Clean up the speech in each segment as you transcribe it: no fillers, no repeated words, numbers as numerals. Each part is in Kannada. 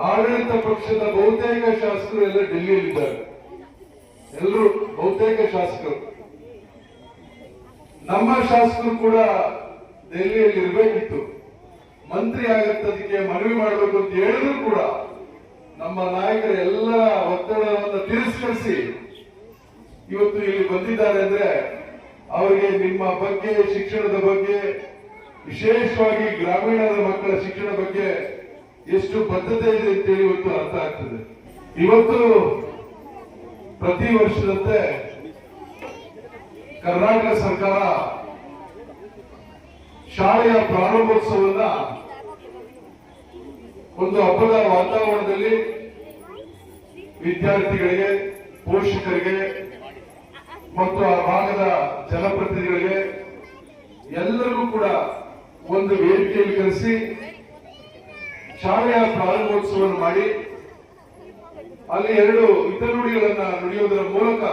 ಆಡಳಿತ ಪಕ್ಷದ ಬಹುತೇಕ ಶಾಸಕರು ಎಲ್ಲ ಡೆಲ್ಲಿಯಲ್ಲಿದ್ದಾರೆ. ಎಲ್ಲರೂ ಬಹುತೇಕ ಶಾಸಕರು, ನಮ್ಮ ಶಾಸಕರು ಕೂಡ ದೆಹಲಿಯಲ್ಲಿ ಇರಬೇಕಿತ್ತು. ಮಂತ್ರಿ ಆಗತ್ತದಕ್ಕೆ ಮನವಿ ಮಾಡಬೇಕು ಅಂತ ಹೇಳಿದ್ರು ಕೂಡ ನಮ್ಮ ನಾಯಕರ ಎಲ್ಲ ಒತ್ತಡವನ್ನು ತಿರಸ್ಕರಿಸಿ ಇವತ್ತು ಇಲ್ಲಿ ಬಂದಿದ್ದಾರೆ. ಅಂದ್ರೆ ಅವರಿಗೆ ನಿಮ್ಮ ಬಗ್ಗೆ, ಶಿಕ್ಷಣದ ಬಗ್ಗೆ, ವಿಶೇಷವಾಗಿ ಗ್ರಾಮೀಣದ ಮಕ್ಕಳ ಶಿಕ್ಷಣ ಬಗ್ಗೆ ಎಷ್ಟು ಬದ್ಧತೆ ಇದೆ ಅಂತೇಳಿ ಇವತ್ತು ಅರ್ಥ ಆಗ್ತದೆ. ಇವತ್ತು ಪ್ರತಿ ವರ್ಷದಂತೆ ಕರ್ನಾಟಕ ಸರ್ಕಾರ ಶಾಲೆಯ ಪ್ರಾರಂಭೋತ್ಸವವನ್ನ ಒಂದು ಹಬ್ಬದ ವಾತಾವರಣದಲ್ಲಿ ವಿದ್ಯಾರ್ಥಿಗಳಿಗೆ, ಪೋಷಕರಿಗೆ ಮತ್ತು ಆ ಭಾಗದ ಜನಪ್ರತಿನಿಧಿಗಳಿಗೆ ಎಲ್ಲರಿಗೂ ಕೂಡ ಒಂದು ವೇದಿಕೆಯಲ್ಲಿ ಕರೆಸಿ ಶಾಲೆಯ ಪ್ರಾರಂಭೋತ್ಸವವನ್ನು ಮಾಡಿ ಅಲ್ಲಿ 2 ಹಿತನುಡಿಗಳನ್ನ ನುಡಿಯುವುದರ ಮೂಲಕ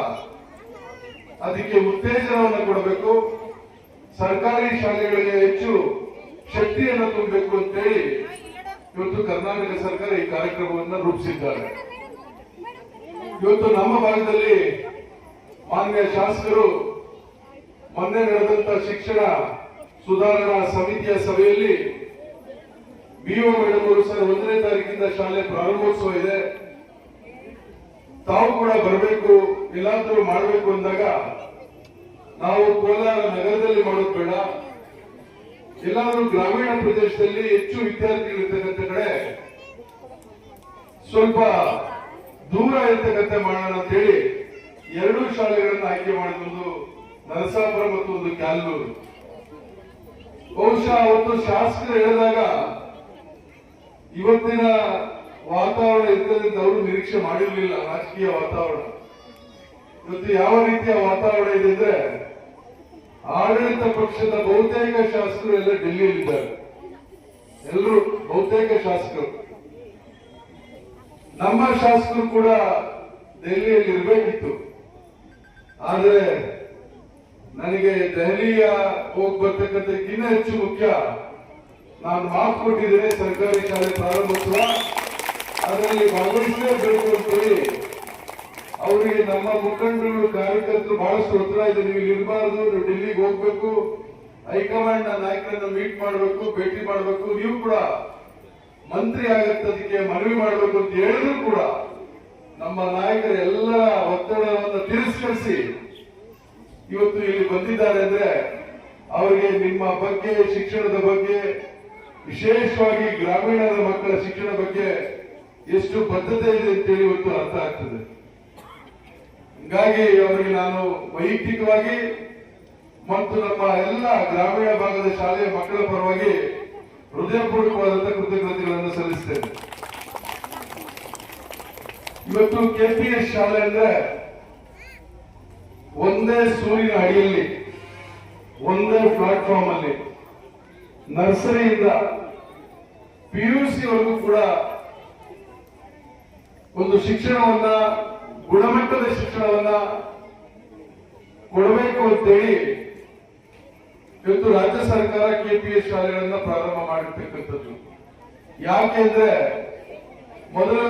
ಅದಕ್ಕೆ ಉತ್ತೇಜನವನ್ನು ಕೊಡಬೇಕು, ಸರ್ಕಾರಿ ಶಾಲೆಗಳಿಗೆ ಹೆಚ್ಚು ಶಕ್ತಿಯನ್ನು ತುಂಬಬೇಕು ಅಂತೇಳಿ ಇವತ್ತು ಕರ್ನಾಟಕ ಸರ್ಕಾರ ಈ ಕಾರ್ಯಕ್ರಮವನ್ನು ರೂಪಿಸಿದ್ದಾರೆ. ಇವತ್ತು ನಮ್ಮ ಭಾಗದಲ್ಲಿ ಮಾನ್ಯ ಶಾಸಕರು ಮೊನ್ನೆ ನಡೆದಂತ ಶಿಕ್ಷಣ ಸುಧಾರಣಾ ಸಮಿತಿಯ ಸಭೆಯಲ್ಲಿ ಬಿಒ ಮೇಡಮ್ ಅವರು ಸರ್ 1ನೇ ತಾರೀಕಿಂದ ಶಾಲೆ ಪ್ರಾರಂಭೋತ್ಸವ ಇದೆ, ತಾವು ಕೂಡ ಬರಬೇಕು, ಎಲ್ಲಾದರೂ ಮಾಡಬೇಕು ಅಂದಾಗ ನಾವು ಕೋಲಾರ ನಗರದಲ್ಲಿ ಮಾಡೋದು ಬೇಡ, ಎಲ್ಲಾದ್ರೂ ಗ್ರಾಮೀಣ ಪ್ರದೇಶದಲ್ಲಿ ಹೆಚ್ಚು ವಿದ್ಯಾರ್ಥಿಗಳಿರ್ತಕ್ಕಂಥ ಕಡೆ ಸ್ವಲ್ಪ ದೂರ ಇರ್ತಕ್ಕಂಥ ಮಾಡೋಣ ಅಂತ ಹೇಳಿ 2 ಶಾಲೆಗಳನ್ನು ಆಯ್ಕೆ ಮಾಡಿದ್ದು, ನರಸಾಪುರ ಮತ್ತು ಒಂದು ಕ್ಯಾಲ್ನೂರು. ಬಹುಶಃ ಅವತ್ತು ಶಾಸಕರು ಹೇಳಿದಾಗ ಇವತ್ತಿನ ವಾತಾವರಣ ಇರ್ತದೆ ಅಂತ ಅವರು ನಿರೀಕ್ಷೆ ಮಾಡಿರಲಿಲ್ಲ. ರಾಜಕೀಯ ವಾತಾವರಣ ಇವತ್ತು ಯಾವ ರೀತಿಯ ವಾತಾವರಣ ಇದೆ ಅಂದ್ರೆ ಆಡಳಿತ ಪಕ್ಷದ ಬಹುತೇಕ ಶಾಸಕರು ಎಲ್ಲ ಡೆಲ್ಲಿಯಲ್ಲಿದ್ದಾರೆ. ಎಲ್ಲರೂ ಬಹುತೇಕ ಶಾಸಕರು, ನಮ್ಮ ಶಾಸಕರು ಕೂಡ ದೆಹಲಿಯಲ್ಲಿ ಇರಬೇಕಿತ್ತು. ಆದರೆ ನನಗೆ ದೆಹಲಿಯ ಹೋಗಿ ಬರ್ತಕ್ಕಂಥಕ್ಕಿಂತ ಹೆಚ್ಚು ಮುಖ್ಯ, ನಾನು ಮಾತು ಕೊಟ್ಟಿದ್ದೇನೆ ಸರ್ಕಾರಿ ಶಾಲೆ ಪ್ರಾರಂಭೋತ್ಸವ ಅದರಲ್ಲಿ ಭಾಗವಹಿಸಲೇಬೇಕು ಅಂತೇಳಿ ಅವರಿಗೆ ನಮ್ಮ ಮುಖಂಡರು, ಕಾರ್ಯಕರ್ತರು ಬಹಳಷ್ಟು ಒತ್ತಡ ಇದೆ. ನೀವು ಇರಬಾರದು, ನೀವು ಡೆಲ್ಲಿಗೆ ಹೋಗ್ಬೇಕು, ಹೈಕಮಾಂಡ್ ನಾಯಕರನ್ನ ಮೀಟ್ ಮಾಡಬೇಕು, ಭೇಟಿ ಮಾಡಬೇಕು, ನೀವು ಕೂಡ ಮಂತ್ರಿ ಆಗತ್ತದಕ್ಕೆ ಮನವಿ ಮಾಡಬೇಕು ಅಂತ ಹೇಳಿದ್ರು ಕೂಡ ನಮ್ಮ ನಾಯಕರ ಎಲ್ಲ ಒತ್ತಡವನ್ನು ತಿರಸ್ಕರಿಸಿ ಇವತ್ತು ಇಲ್ಲಿ ಬಂದಿದ್ದಾರೆ. ಅಂದ್ರೆ ಅವರಿಗೆ ನಿಮ್ಮ ಬಗ್ಗೆ, ಶಿಕ್ಷಣದ ಬಗ್ಗೆ, ವಿಶೇಷವಾಗಿ ಗ್ರಾಮೀಣದ ಮಕ್ಕಳ ಶಿಕ್ಷಣ ಬಗ್ಗೆ ಎಷ್ಟು ಬದ್ಧತೆ ಇದೆ ಅಂತೇಳಿ ಇವತ್ತು ಅರ್ಥ ಆಗ್ತದೆ. ಹೀಗಾಗಿ ಅವರಿಗೆ ನಾನು ವೈಯಕ್ತಿಕವಾಗಿ ಮತ್ತು ನಮ್ಮ ಎಲ್ಲ ಗ್ರಾಮೀಣ ಭಾಗದ ಶಾಲೆಯ ಮಕ್ಕಳ ಪರವಾಗಿ ಹೃದಯಪೂರ್ವಕವಾದಂತಹ ಕೃತಜ್ಞತೆಗಳನ್ನು ಸಲ್ಲಿಸ್ತೇನೆ. ಇವತ್ತು ಕೆಪಿಎಸ್ ಶಾಲೆ ಅಂದ್ರೆ ಒಂದೇ ಸೂರಿನ ಅಡಿಯಲ್ಲಿ, ಒಂದೇ ಪ್ಲಾಟ್ಫಾರ್ಮ್ ಅಲ್ಲಿ ನರ್ಸರಿಯಿಂದ ಪಿಯುಸಿ ವರೆಗೂ ಕೂಡ ಒಂದು ಶಿಕ್ಷಣವನ್ನ, ಗುಣಮಟ್ಟದ ಶಿಕ್ಷಣವನ್ನ ಕೊಡಬೇಕು ಅಂತೇಳಿ ಇವತ್ತು ರಾಜ್ಯ ಸರ್ಕಾರ ಕೆಪಿಎಸ್ ಶಾಲೆಗಳನ್ನ ಪ್ರಾರಂಭ ಮಾಡಿರ್ತಕ್ಕಂಥದ್ದು. ಯಾಕೆಂದ್ರೆ ಮೊದಲ